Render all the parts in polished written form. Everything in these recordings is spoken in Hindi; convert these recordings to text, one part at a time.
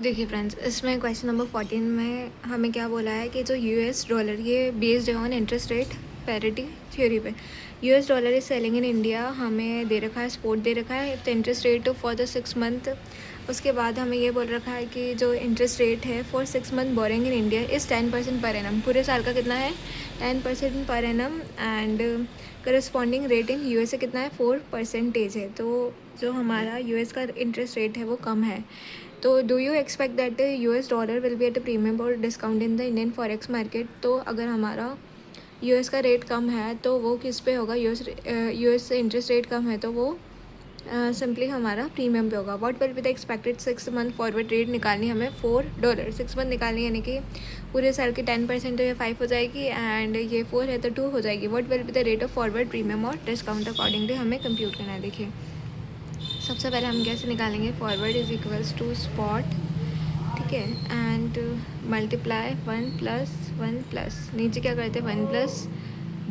देखिए फ्रेंड्स, इसमें क्वेश्चन नंबर 14 में हमें क्या बोला है कि जो यूएस डॉलर ये बेस्ड है on interest rate parity theory पे। US dollar is selling in India, हमें दे रखा है सपोर्ट दे रखा है if the interest rate for the 6 month. उसके बाद हमें ये बोल रखा है कि जो इंटरेस्ट रेट है for 6 month borrowing in India is 10% per annum. पूरे साल का कितना है? 10% per annum. And corresponding rate in USA कितना है? 4% है। तो जो हमारा यूएस का इंटरेस्ट रेट है वो कम है। तो do you expect that US dollar will be at a premium और discount in the Indian forex market? तो अगर हमारा यूएस का रेट कम है तो वो किस पे होगा? यूएस से इंटरेस्ट रेट कम है तो वो सिंपली हमारा प्रीमियम पे होगा। What will be the expected 6 month forward rate निकालनी हमें $4। 6 मंथ निकालनी यानी कि पूरे साल की 10% तो ये 5 हो जाएगी एंड ये 4 है तो 2 हो जाएगी। What will be the rate of forward premium और डिस्काउंट अकॉर्डिंगली हमें कंप्यूट करना है। देखिए सबसे पहले हम कैसे निकालेंगे? Forward is equals to spot, ठीक है, एंड मल्टीप्लाई 1+1+, नीचे क्या करते हैं 1+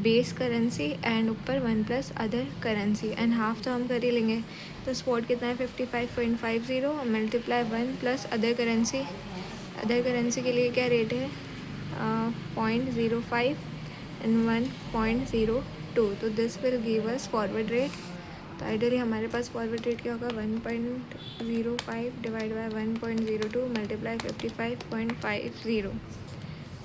बेस करेंसी एंड ऊपर 1+ अदर करेंसी एंड हाफ तो हम कर ही लेंगे। तो स्पॉट कितना है 55.50 मल्टीप्लाई 1+ अदर करेंसी के लिए क्या रेट है? 0.05 एंड 1.02। तो this will give us forward rate. तो आइडियली हमारे पास फॉरवर्ड रेट क्या होगा? 1.05 डिवाइड बाय 1.02 मल्टीप्लाई 55.50,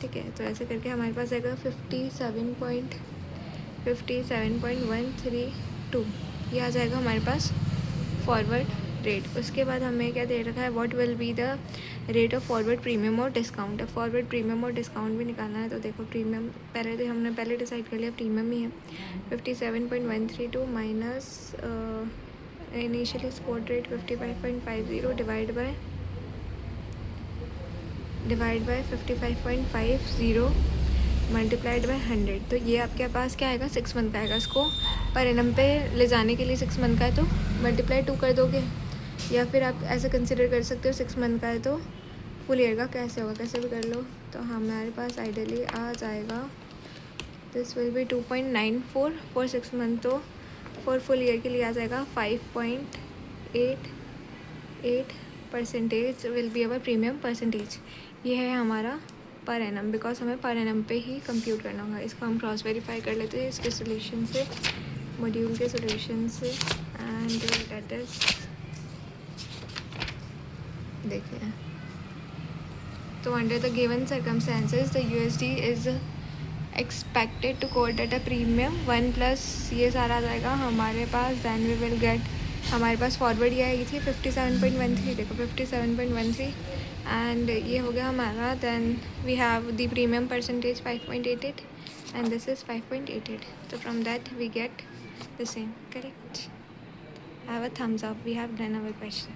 ठीक है। तो ऐसे करके हमारे पास आएगा 57.132, ये आ जाएगा हमारे पास फॉरवर्ड रेट। उसके बाद हमें क्या दे रखा है? What will be the rate of forward premium और डिस्काउंट। फॉरवर्ड प्रीमियम और डिस्काउंट भी निकालना है। तो देखो प्रीमियम हमने डिसाइड कर लिया प्रीमियम ही है। 57.132 minus initially spot rate 55.50 divide by 55.50 multiplied by 100। तो ये आपके पास क्या आएगा? 6 मंथ का आएगा। इसको पर एनम पे ले जाने के लिए 6 मंथ का है तो मल्टीप्लाई 2 कर दोगे, या फिर आप ऐसे कंसिडर कर सकते हो 6 मंथ का है तो फुल ईयर का कैसे होगा, कैसे भी कर लो। तो हमारे पास आइडियली आ जाएगा this will be 2.94 for 6 month. तो फॉर फुल ईयर के लिए आ जाएगा 5.88% will be our premium percentage. ये है हमारा पर एनम, बिकॉज हमें पर एनम पे ही कंप्यूट करना होगा। इसको हम क्रॉस वेरीफाई कर लेते हैं इसके सोल्यूशन से, मॉड्यूल के सोल्यूशन से। एंड दैट इज, देखिए, तो under the given circumstances the USD is expected to quote at a premium 1+ ये सारा आ जाएगा हमारे पास। दैन वी विल गेट, हमारे पास फॉरवर्ड ये आई थी 57.13, देखो 57.13 एंड ये हो गया हमारा। Then we have the premium percentage 5.88 and this is 5.88। तो from that we get the same, correct. Have a thumbs up, we have done our question.